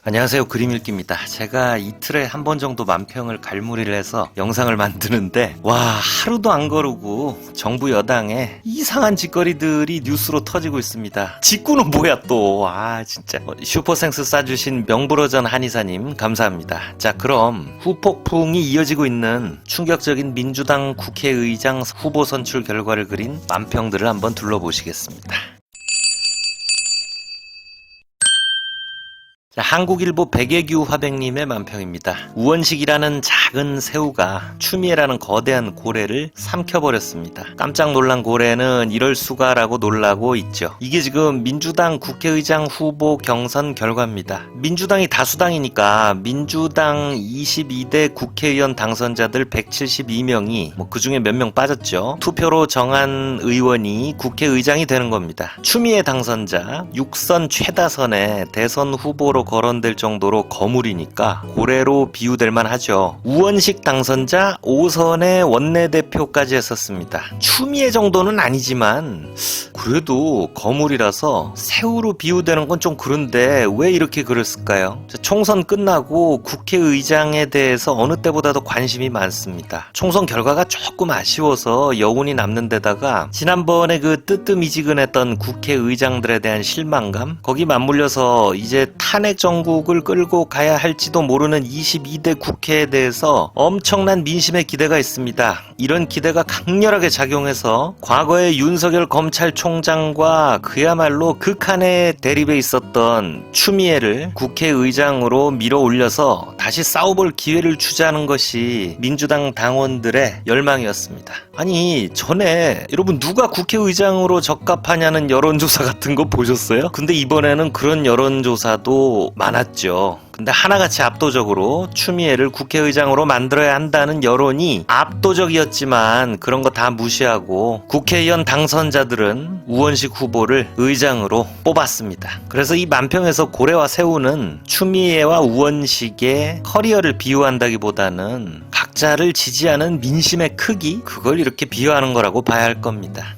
안녕하세요. 그림읽기입니다. 제가 이틀에 한 번 정도 만평을 갈무리를 해서 영상을 만드는데 와, 하루도 안 거르고 정부 여당에 이상한 짓거리들이 뉴스로 터지고 있습니다. 직구는 뭐야 또. 진짜. 슈퍼생스 싸주신 명불허전 한의사님 감사합니다. 자, 그럼 후폭풍이 이어지고 있는 충격적인 민주당 국회의장 후보 선출 결과를 그린 만평들을 한번 둘러보시겠습니다. 자, 한국일보 백예규 화백님의 만평입니다. 우원식이라는 작은 새우가 추미애라는 거대한 고래를 삼켜버렸습니다. 깜짝 놀란 고래는 이럴 수가라고 놀라고 있죠. 이게 지금 민주당 국회의장 후보 경선 결과입니다. 민주당이 다수당이니까 민주당 22대 국회의원 당선자들 172명이 그 중에 몇 명 빠졌죠. 투표로 정한 의원이 국회의장이 되는 겁니다. 추미애 당선자 6선 최다선의 대선 후보로 거론될 정도로 거물이니까 고래로 비유될 만하죠. 우원식 당선자 5선의 원내대표까지 했었습니다. 추미애 정도는 아니지만 그래도 거물이라서 새우로 비유되는 건 좀 그런데 왜 이렇게 그랬을까요? 총선 끝나고 국회의장에 대해서 어느 때보다도 관심이 많습니다. 총선 결과가 조금 아쉬워서 여운이 남는 데다가 지난번에 그 뜨뜻미지근했던 국회의장들에 대한 실망감, 거기 맞물려서 이제 탄핵 정국을 끌고 가야 할지도 모르는 22대 국회에 대해서 엄청난 민심의 기대가 있습니다. 이런 기대가 강렬하게 작용해서 과거에 윤석열 검찰총장과 그야말로 극한의 대립에 있었던 추미애를 국회의장으로 밀어 올려서 다시 싸워볼 기회를 주자는 것이 민주당 당원들의 열망이었습니다. 아니, 전에 여러분 누가 국회의장으로 적합하냐는 여론조사 같은 거 보셨어요? 근데 이번에는 그런 여론조사도 많았죠. 근데 하나같이 압도적으로 추미애를 국회의장으로 만들어야 한다는 여론이 압도적이었지만 그런 거 다 무시하고 국회의원 당선자들은 우원식 후보를 의장으로 뽑았습니다. 그래서 이 만평에서 고래와 새우는 추미애와 우원식의 커리어를 비유한다기보다는 각자를 지지하는 민심의 크기, 그걸 이렇게 비유하는 거라고 봐야 할 겁니다.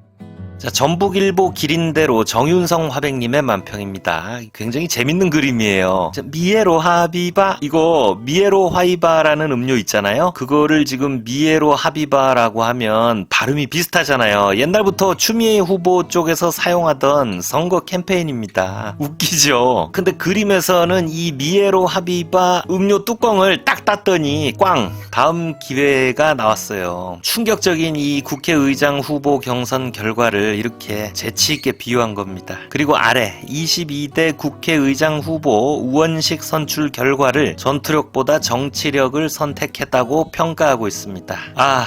자, 전북일보 기린대로 정윤성 화백님의 만평입니다. 굉장히 재밌는 그림이에요. 자, 미에로 하비바, 이거 미에로 화이바라는 음료 있잖아요. 그거를 지금 미에로 하비바라고 하면 발음이 비슷하잖아요. 옛날부터 추미애 후보 쪽에서 사용하던 선거 캠페인입니다. 웃기죠? 근데 그림에서는 이 미에로 하비바 음료 뚜껑을 딱 땄더니 꽝! 다음 기회가 나왔어요. 충격적인 이 국회의장 후보 경선 결과를 이렇게 재치있게 비유한 겁니다. 그리고 아래 22대 국회의장 후보 우원식 선출 결과를 전투력보다 정치력을 선택했다고 평가하고 있습니다.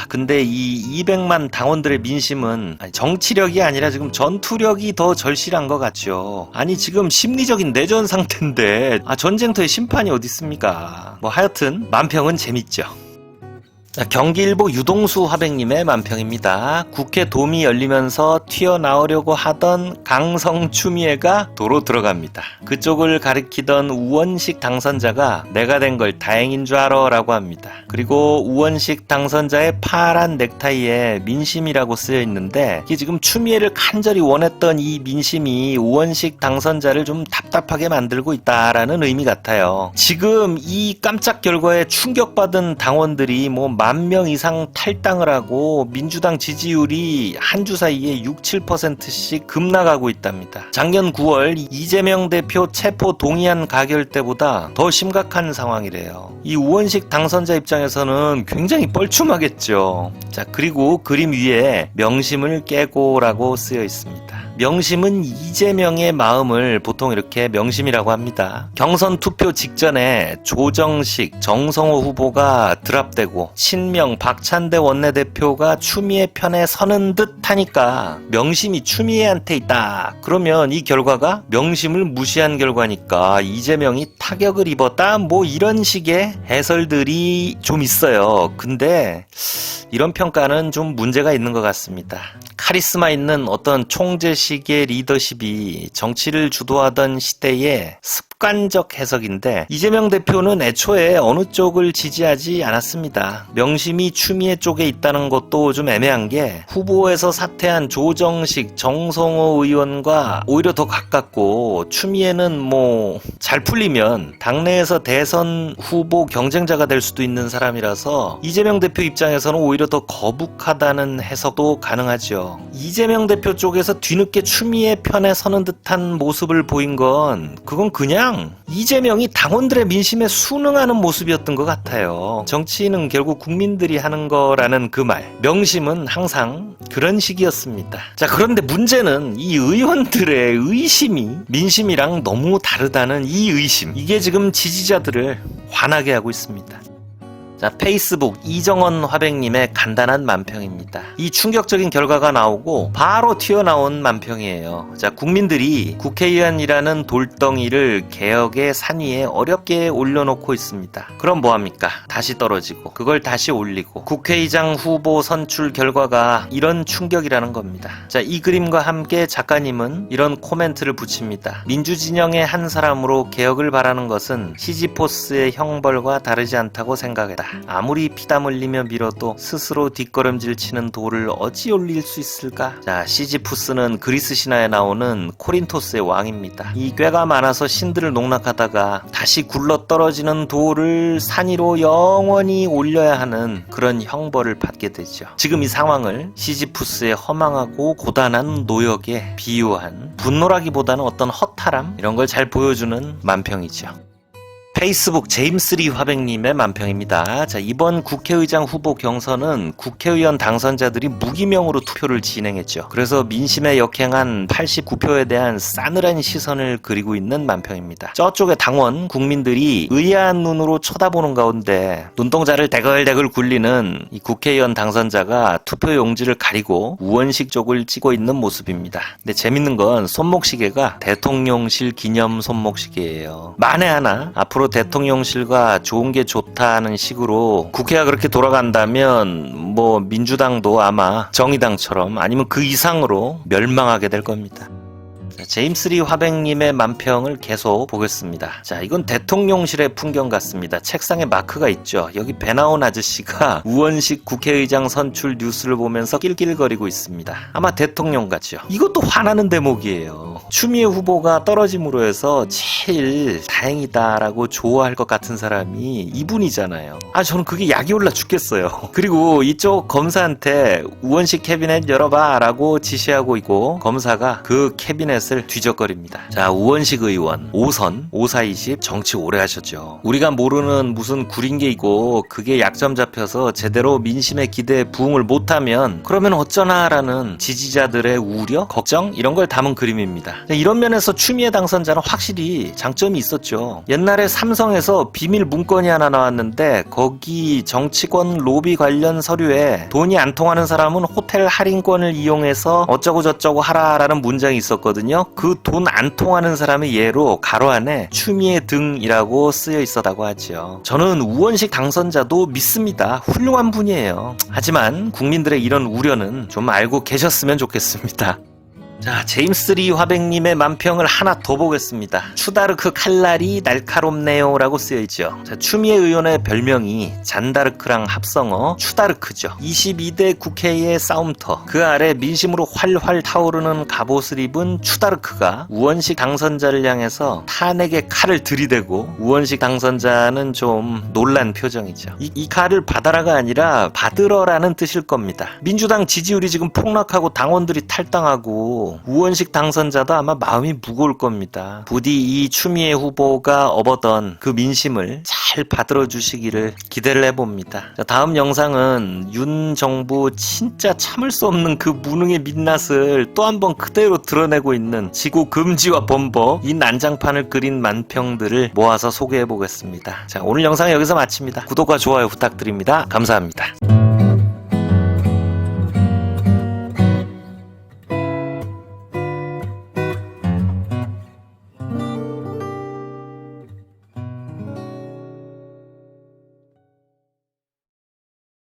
근데 이 200만 당원들의 민심은 정치력이 아니라 지금 전투력이 더 절실한 것 같죠. 아니, 지금 심리적인 내전 상태인데 전쟁터에 심판이 어디 있습니까? 하여튼 만평은 재밌죠. 자, 경기일보 유동수 화백님의 만평입니다. 국회 돔이 열리면서 튀어나오려고 하던 강성 추미애가 도로 들어갑니다. 그쪽을 가리키던 우원식 당선자가 내가 된 걸 다행인 줄 알아 라고 합니다. 그리고 우원식 당선자의 파란 넥타이에 민심이라고 쓰여 있는데 이게 지금 추미애를 간절히 원했던 이 민심이 우원식 당선자를 좀 답답하게 만들고 있다라는 의미 같아요. 지금 이 깜짝 결과에 충격받은 당원들이 10,000명 이상 탈당을 하고 민주당 지지율이 한 주 사이에 6, 7%씩 급락하고 있답니다. 작년 9월 이재명 대표 체포 동의안 가결 때보다 더 심각한 상황이래요. 이 우원식 당선자 입장에서는 굉장히 뻘쭘하겠죠. 자, 그리고 그림 위에 명심을 깨고라고 쓰여 있습니다. 명심은 이재명의 마음을 보통 이렇게 명심이라고 합니다. 경선 투표 직전에 조정식, 정성호 후보가 드랍되고 친명 박찬대 원내대표가 추미애 편에 서는 듯 하니까 명심이 추미애한테 있다. 그러면 이 결과가 명심을 무시한 결과니까 이재명이 타격을 입었다. 이런 식의 해설들이 좀 있어요. 근데 이런 평가는 좀 문제가 있는 것 같습니다. 카리스마 있는 어떤 총재 식의 리더십이 정치를 주도하던 시대의 습관적 해석인데 이재명 대표는 애초에 어느 쪽을 지지하지 않았습니다. 명심이 추미애 쪽에 있다는 것도 좀 애매한 게 후보에서 사퇴한 조정식, 정성호 의원과 오히려 더 가깝고 추미애는 뭐 잘 풀리면 당내에서 대선 후보 경쟁자가 될 수도 있는 사람이라서 이재명 대표 입장에서는 오히려 더 거북하다는 해석도 가능하죠. 이재명 대표 쪽에서 뒤늦게 추미애 편에 서는 듯한 모습을 보인 건 그건 그냥 이재명이 당원들의 민심에 순응하는 모습이었던 것 같아요. 정치는 결국 국민들이 하는 거라는 그 말. 명심은 항상 그런 식이었습니다. 자, 그런데 문제는 이 의원들의 의심이 민심이랑 너무 다르다는 이 의심. 이게 지금 지지자들을 화나게 하고 있습니다. 자, 페이스북 이정원 화백님의 간단한 만평입니다. 이 충격적인 결과가 나오고 바로 튀어나온 만평이에요. 자, 국민들이 국회의원이라는 돌덩이를 개혁의 산 위에 어렵게 올려놓고 있습니다. 그럼 뭐합니까? 다시 떨어지고 그걸 다시 올리고 국회의장 후보 선출 결과가 이런 충격이라는 겁니다. 자, 이 그림과 함께 작가님은 이런 코멘트를 붙입니다. 민주진영의 한 사람으로 개혁을 바라는 것은 시지포스의 형벌과 다르지 않다고 생각했다. 아무리 피땀 흘리며 밀어도 스스로 뒷걸음질 치는 돌을 어찌 올릴 수 있을까? 자, 시지푸스는 그리스 신화에 나오는 코린토스의 왕입니다. 이 꾀가 많아서 신들을 농락하다가 다시 굴러 떨어지는 돌을 산 위로 영원히 올려야 하는 그런 형벌을 받게 되죠. 지금 이 상황을 시지푸스의 허망하고 고단한 노역에 비유한 분노라기보다는 어떤 허탈함 이런 걸 잘 보여주는 만평이죠. 페이스북 제임스리 화백님의 만평입니다. 자, 이번 국회의장 후보 경선은 국회의원 당선자들이 무기명으로 투표를 진행했죠. 그래서 민심에 역행한 89표에 대한 싸늘한 시선을 그리고 있는 만평입니다. 저쪽의 당원 국민들이 의아한 눈으로 쳐다보는 가운데 눈동자를 대걸대걸 굴리는 이 국회의원 당선자가 투표 용지를 가리고 우원식 쪽을 찍고 있는 모습입니다. 근데 재밌는 건 손목시계가 대통령실 기념 손목시계예요. 만에 하나 앞으로 대통령실과 좋은 게 좋다는 식으로 국회가 그렇게 돌아간다면 뭐 민주당도 아마 정의당처럼 아니면 그 이상으로 멸망하게 될 겁니다. 제임스리 화백님의 만평을 계속 보겠습니다. 자, 이건 대통령실의 풍경 같습니다. 책상에 마크가 있죠. 여기 배 나온 아저씨가 우원식 국회의장 선출 뉴스를 보면서 낄낄거리고 있습니다. 아마 대통령 같죠. 이것도 화나는 대목이에요. 추미애 후보가 떨어짐으로 해서 제일 다행이다라고 좋아할 것 같은 사람이 이분이잖아요. 저는 그게 약이 올라 죽겠어요. 그리고 이쪽 검사한테 우원식 캐비넷 열어봐 라고 지시하고 있고 검사가 그 캐비넷을 뒤적거립니다. 자, 우원식 의원 5선 5420 정치 오래 하셨죠. 우리가 모르는 무슨 구린 게 있고 그게 약점 잡혀서 제대로 민심의 기대에 부응을 못하면 그러면 어쩌나라는 지지자들의 우려, 걱정 이런 걸 담은 그림입니다. 이런 면에서 추미애 당선자는 확실히 장점이 있었죠. 옛날에 삼성에서 비밀 문건이 하나 나왔는데 거기 정치권 로비 관련 서류에 돈이 안 통하는 사람은 호텔 할인권을 이용해서 어쩌고 저쩌고 하라라는 문장이 있었거든요. 그 돈 안 통하는 사람의 예로 가로 안에 추미애 등이라고 쓰여 있었다고 하죠. 저는 우원식 당선자도 믿습니다. 훌륭한 분이에요. 하지만 국민들의 이런 우려는 좀 알고 계셨으면 좋겠습니다. 자, 제임스리 화백님의 만평을 하나 더 보겠습니다. 추다르크 칼날이 날카롭네요 라고 쓰여있죠. 자, 추미애 의원의 별명이 잔다르크랑 합성어 추다르크죠. 22대 국회의 싸움터 그 아래 민심으로 활활 타오르는 갑옷을 입은 추다르크가 우원식 당선자를 향해서 탄핵의 칼을 들이대고 우원식 당선자는 좀 놀란 표정이죠. 이 칼을 받아라가 아니라 받으러라는 뜻일 겁니다. 민주당 지지율이 지금 폭락하고 당원들이 탈당하고 우원식 당선자도 아마 마음이 무거울 겁니다. 부디 이 추미애 후보가 업었던 그 민심을 잘 받들어 주시기를 기대를 해봅니다. 자, 다음 영상은 윤 정부 진짜 참을 수 없는 그 무능의 민낯을 또 한 번 그대로 드러내고 있는 지구 금지와 범법 이 난장판을 그린 만평들을 모아서 소개해 보겠습니다. 자, 오늘 영상 여기서 마칩니다. 구독과 좋아요 부탁드립니다. 감사합니다.